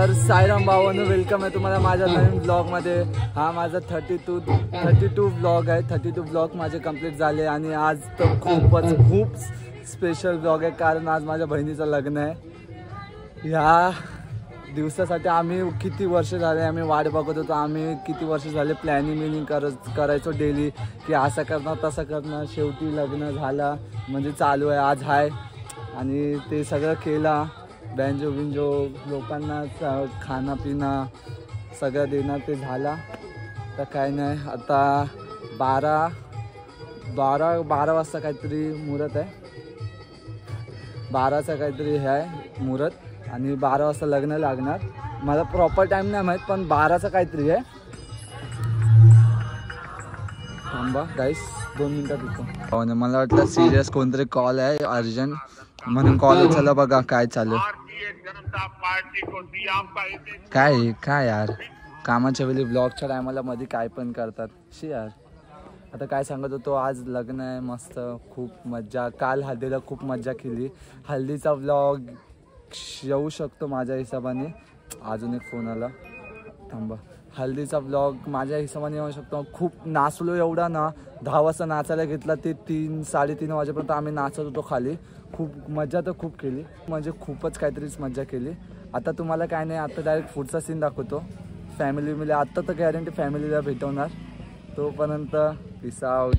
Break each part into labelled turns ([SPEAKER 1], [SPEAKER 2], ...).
[SPEAKER 1] तर साईराम भावांनो, वेलकम आहे तुम्हाला माझ्या नवीन ब्लॉगमध्ये। हा माझा 32 ब्लॉग आहे। 32 ब्लॉग माझे कंप्लीट झाले आणि आज तर खूप स्पेशल ब्लॉग आहे, कारण आज माझ्या बहिणीचं लग्न आहे। या दिवसासाठी आम्ही किती वर्ष झाले आम्ही वाट बघत होतो। आम्ही किती वर्ष झाले प्लॅनिंग करायचो डेली की असं करणार तसं करणार। शेवटी लग्न झाला, म्हणजे चालू आहे, आज आहे आणि ते सगळं केला। बँजो बिंजो लोकांना खाना पिना सगळं देणार ते झाला। तर काय नाही, आता 12 वाजता काहीतरी मुहूर्त आहे। 12चा काहीतरी हे आहे मुहूर्त आणि 12 वाजता लग्न लागणार। मला प्रॉपर टाईम नाही माहीत, पण 12चा काहीतरी आहे। थांबा गाईस 2 मिनिटात येतो। मला वाटलं सिरियस कोणतरी कॉल आहे अर्जंट, म्हणून कॉल उचलला। बघा काय चालू काय यार, कामाच्या वेळी ब्लॉगच्या टायमाला मध्ये काय पण करतात शी यार। आता काय सांगत होतो, आज लग्न आहे, मस्त खूप मज्जा। काल हल्दीला खूप मज्जा केली। हल्दीचा ब्लॉग येऊ शकतो माझ्या हिशोबाने। अजून एक फोन आला, थांबा। हल्दीचा ब्लॉग माझ्या हिशोबाने येऊ शकतो। खूप नाचलो एवढा ना, 10 वाजता नाचायला घेतला ते 3-3:30 वाजेपर्यंत आम्ही नाचत होतो खाली। खूप मज्जा तर खूप केली, म्हणजे खूपच काहीतरीच मज्जा केली। आता तुम्हाला काय नाही, आता डायरेक्ट पुढचा सीन दाखवतो। फॅमिली आता तर गॅरंटी फॅमिलीला भेटवणार। तोपर्यंत पीस आउट।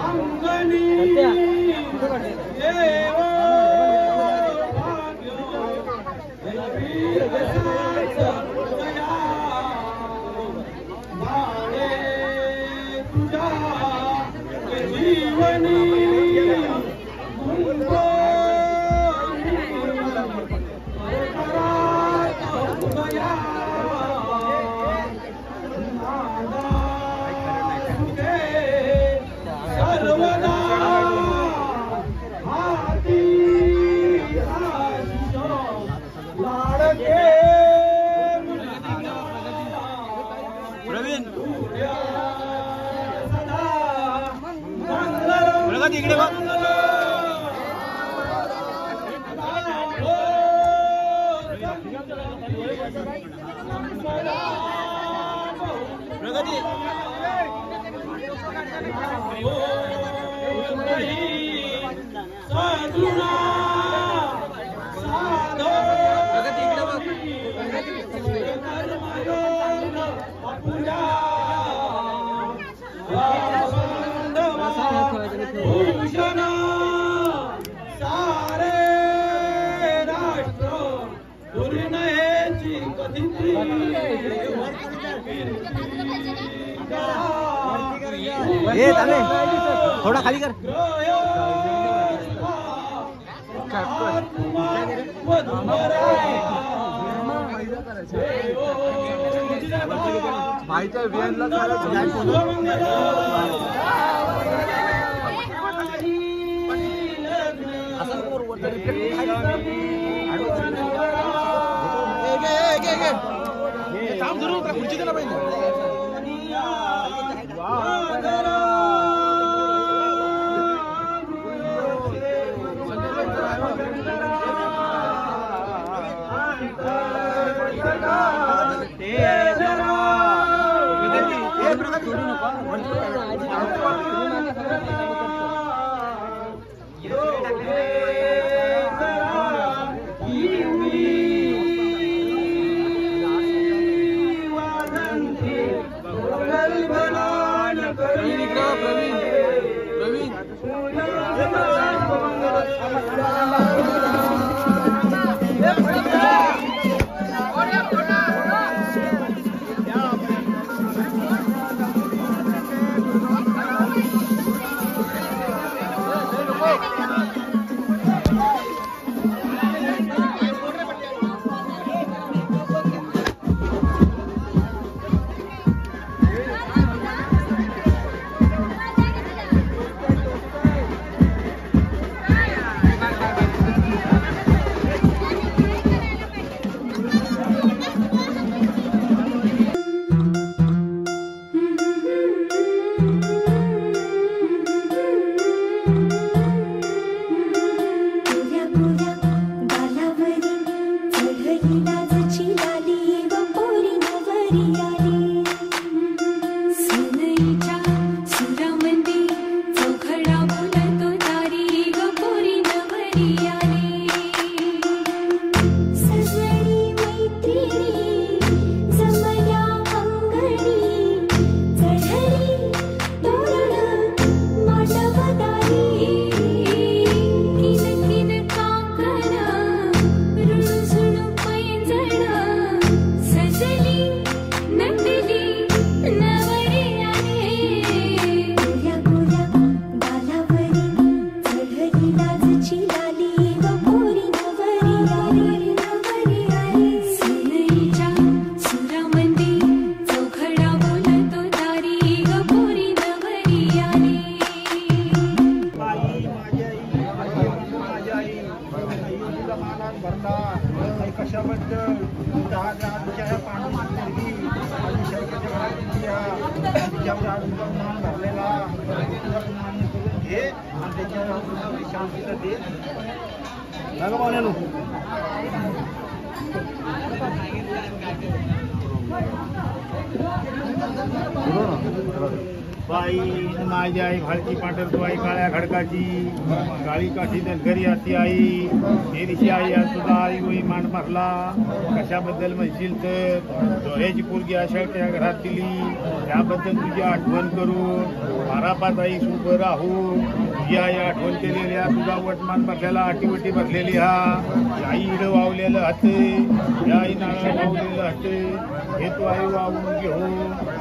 [SPEAKER 2] अंगण इकडे बघ प्रगती ये थांबे थोडा खाली कर
[SPEAKER 1] माहिती आहे बियाणला
[SPEAKER 2] काम जरूर खुर्ची दिला पाहिजे बाई माझी आई भाडची पांढर बाई काळ्या खडकाची काळी काठी घरी आती आई तेरीची आई आज सुद्धा आई होई मान मारला कशाबद्दल म्हणशील तर डोळ्याची पोरगी अशा त्या घरात दिली त्याबद्दल तुझी आठवण करू मारापात आई सुख राहू तुझी आई आठवण केलेली हा, तुझा वटमान भरलेला आटीवटी भरलेली हा, आई इडं वावलेलं हाते, या आई नारळ वावलेलं हाते, हे तू आई वावून घेऊ,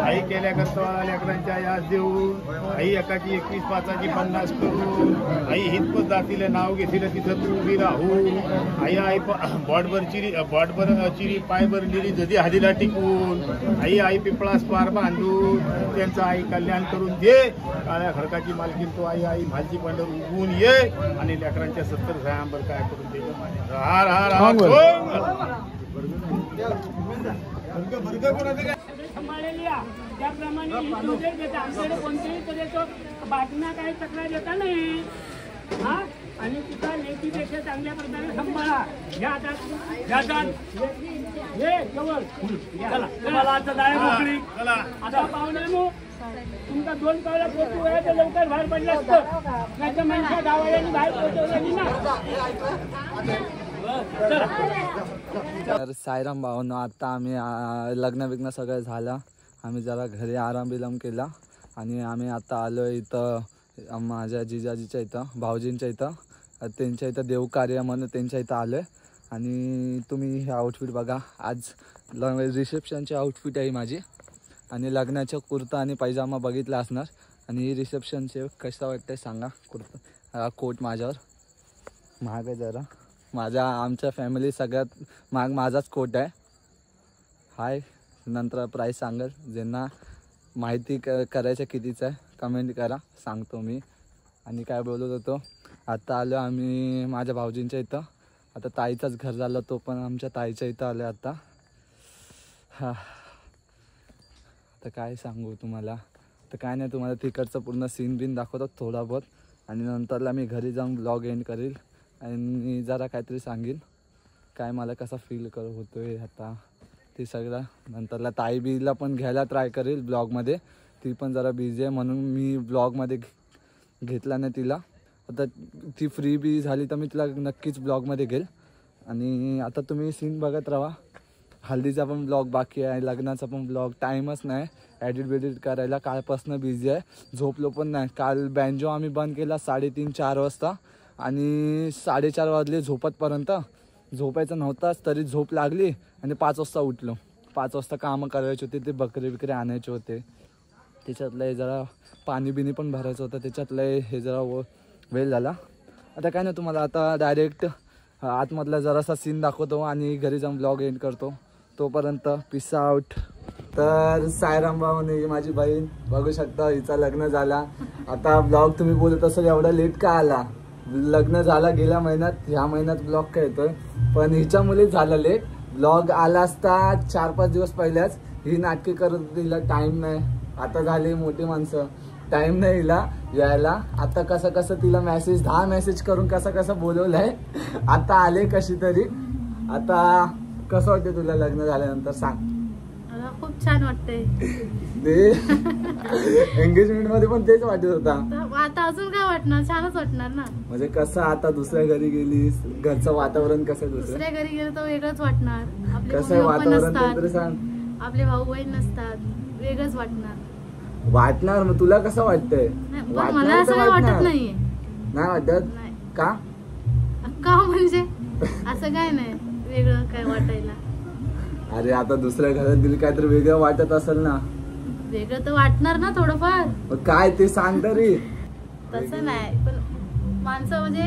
[SPEAKER 2] आई केल्या करता लेकरांच्या यास देऊ, आई एकाची 21 पाचाची 50 करू, आई हितपत जातीला नाव घेतील तिथं तू उभी राहू, आई बॉडभर चिरी पायभर लिरी जदी हदीला टिकून, आई पिपळास पार बांधून त्यांचं आई कल्याण करून दे, काळ्या खडकाची मालकीन तो आई भालची पंढर उगवून ये आणि लेकरांच्या 70 घरांवर काय करून दे. हार हार हार
[SPEAKER 3] त्याप्रमाणे आमच्याकडे कोणत्याही तऱ्हेचं बातम्या काही तक्रार येता नाही हा, आणि तिथं लेखीपेक्षा चांगल्या प्रकारे सांभाळा. तुम्हाला आता जाय मोकळी. आता पाहुणे मग तुमचा 2 पावला पोचू आहे तर लवकर बाहेर पडलं असतं, नाही तर माणसा गावाला बाहेर पोचवलं ना.
[SPEAKER 1] तर साईराम भावनो, आता आम्ही लग्न बिग्न सगळं झालं, आम्ही जरा घरी आराम बिलम केला आणि आम्ही आता आलो इथं माझ्या जिजाजीच्या इथं, भाऊजींच्या इथं, त्यांच्या इथं देवकार्य म्हणून त्यांच्या इथं आलो आहे. आणि तुम्ही हे आउटफिट बघा, आज रिसेप्शनची आउटफिट आहे माझी आणि लग्नाच्या कुर्ता आणि पैजामा बघितला असणार. आणि रिसेप्शनचे कसं वाटतंय सांगा. कुर्ता कोट माझ्यावर महाग आहे जरा, आमच्या फॅमिली सगळ्यात महाग माझाच कोट आहे. हाय, नंतर प्राईस सांगेल, ज्यांना माहिती करायचं कितीचं आहे कमेंट करा, सांगतो मी. आणि काय बोलत होतो, आता आलो आम्ही माझ्या भाऊजींच्या इथं, आता ताईचाच घर झालं, तो पण आमच्या ताईच्या इथं आलो आता. हा, आता काय सांगू तुम्हाला, तर काय नाही, तुम्हाला तिकडचं पूर्ण सीन बिन दाखवतो थोडा बहुत, आणि नंतरला मी घरी जाऊन ब्लॉग एंड करील आणि जरा काहीतरी सांगेल काय मला कसा फील होतो आहे आता ते सगळं. नंतरला ताई बीला पण घ्यायला ट्राय करेल ब्लॉगमध्ये, ती पण जरा बिझी आहे म्हणून मी ब्लॉगमध्ये घेतला नाही तिला. आता ती फ्री बी झाली तर मी तिला नक्कीच ब्लॉगमध्ये घेईल. आणि आता तुम्ही सीन बघत राहा. हल्दीचा पण ब्लॉग बाकी आहे, लग्नाचा पण ब्लॉग, टाईमच नाही एडिट करायला, कालपासून बिझी आहे, झोपलो पण नाही. काल बँजो आम्ही बंद केला 3:30-4 वाजता आणि 4:30 वाजले झोपतपर्यंत, झोपायचं नव्हताच तरी झोप लागली आणि 5 वाजता उठलो. 5 वाजता कामं करायचे होते, ते बकरे आणायचे होते, त्याच्यातलं जरा पाणी बिनी पण भरायचं होतं, त्याच्यातलं हे जरा वेळ झाला. आता काय नाही, तुम्हाला आता डायरेक्ट आतमधला जरासा सीन दाखवतो आणि घरी जाऊन ब्लॉग एंड करतो. तोपर्यंत पीस आउट. तर साईराम भाऊने माझी बहीण बघू शकता, हिचा लग्न झाला. आता ब्लॉग तुम्ही बोलत असाल एवढा लेट का आला, लग्न झाला गेल्या महिन्यात, ह्या महिन्यात ब्लॉग काय येतोय, पण हिच्या मुलीच झालं लेट. ब्लॉग आला असता 4-5 दिवस पहिल्याच. ही नाटके करत, तिला टाइम नाही, आता झाली मोठी माणसं, टाइम नाही हिला यायला. आता कसं तिला 10 मेसेज करून कसं बोलवलंय, आता आले कशी तरी. आता कसं वाटतं तुला लग्न झाल्यानंतर सांग.
[SPEAKER 4] खूप छान वाटतंय.
[SPEAKER 1] ते एंगेजमेंट मध्ये पण तेच वाटत होता,
[SPEAKER 4] आता अजून काय वाटणार, छानच वाटणार ना.
[SPEAKER 1] म्हणजे कसं आता दुसऱ्या घरी गेलीस, घरचं वातावरण कसं,
[SPEAKER 4] दुसऱ्या घरी गेलं तर वेगळंच वाटणार.
[SPEAKER 1] कसं वातावरण तरी सांग.
[SPEAKER 4] आपले भाऊ बहीण नसतात, वेगळंच वाटणार.
[SPEAKER 1] मग तुला कसं वाटतंय?
[SPEAKER 4] मला असं काय वाटत नाहीये.
[SPEAKER 1] नाही वाटत का?
[SPEAKER 4] म्हणजे असं काय नाही वेगळं काय वाटायला.
[SPEAKER 1] अरे आता दुसऱ्या घरात गेली काहीतरी वेगळं वाटत असेल ना.
[SPEAKER 4] वेगळं तर वाटणार ना थोडंफार.
[SPEAKER 1] काय ते सांग तरी.
[SPEAKER 4] तसं नाही, पण माणसं म्हणजे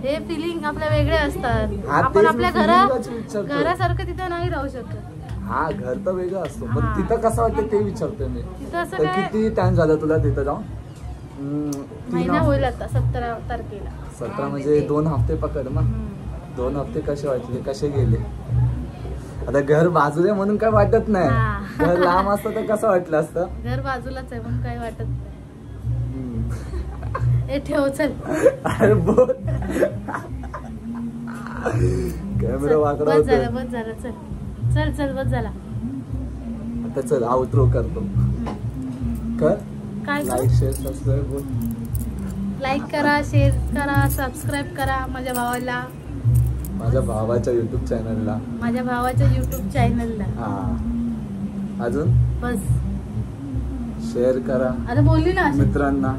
[SPEAKER 4] हे फिलिंग आपल्या वेगळे असतात. आपण आपल्या घरासारखं तिथं नाही राहू शकत.
[SPEAKER 1] हा, घर तर वेगळं असतो, पण तिथं कसं वाटतं ते विचारतोय मी.
[SPEAKER 4] तिथं
[SPEAKER 1] किती टाइम झाला तुला तिथं जाऊन?
[SPEAKER 4] महिना होईल आता, 17 तारखेला.
[SPEAKER 1] 17 म्हणजे 2 हफ्ते पकड मग. 2 हफ्ते कसे वाटले, कसे गेले? आता घर बाजूला म्हणून काय वाटत नाही, घर लांब असतं तर कसं वाटलं असतं.
[SPEAKER 4] घर बाजूलाच आहे म्हणून काय वाटत नाही. ठेव चल.
[SPEAKER 1] अरे बोल, कॅमेरा वाकडा
[SPEAKER 4] बस झालं चल बस झाला.
[SPEAKER 1] आता चल आउटरो करतो. कर
[SPEAKER 4] काय,
[SPEAKER 1] लाईक शेअर सबस्क्राईब बोल.
[SPEAKER 4] लाईक करा, शेअर करा, सबस्क्राईब करा माझ्या भावाला,
[SPEAKER 1] माझ्या भावाच्या युट्यूब चॅनलला,
[SPEAKER 4] माझ्या भावाच्या युट्यूब चॅनलला.
[SPEAKER 1] हा, अजून
[SPEAKER 4] बस
[SPEAKER 1] शेअर करा.
[SPEAKER 4] आता बोलली ना,
[SPEAKER 1] मित्रांना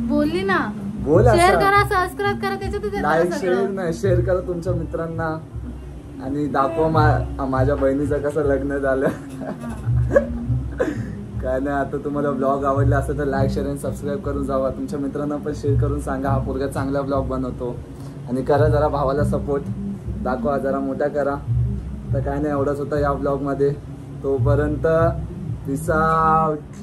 [SPEAKER 4] बोलली ना.
[SPEAKER 1] बोल
[SPEAKER 4] शेअर
[SPEAKER 1] असं.
[SPEAKER 4] करा, सबस्क्राईब करा, त्याच्यातच येतं
[SPEAKER 1] लाईक
[SPEAKER 4] सगळं.
[SPEAKER 1] शेअर नाही, शेअर करा तुमच्या मित्रांना आणि दाखवा माझ्या बहिणीचं कसं लग्न झालं. काय नाही, आता तुम्हाला ब्लॉग आवडला असेल तर लाईक शेअर आणि सबस्क्राईब करून जावा. तुमच्या मित्रांना पण शेअर करून सांगा हा पोरगा चांगला ब्लॉग बनवतो. आणि करा जरा भावाला सपोर्ट, दाखवा जरा मोठा करा. तर काय नाही, एवढंच होतं या ब्लॉगमध्ये. तोपर्यंत पीस आउट.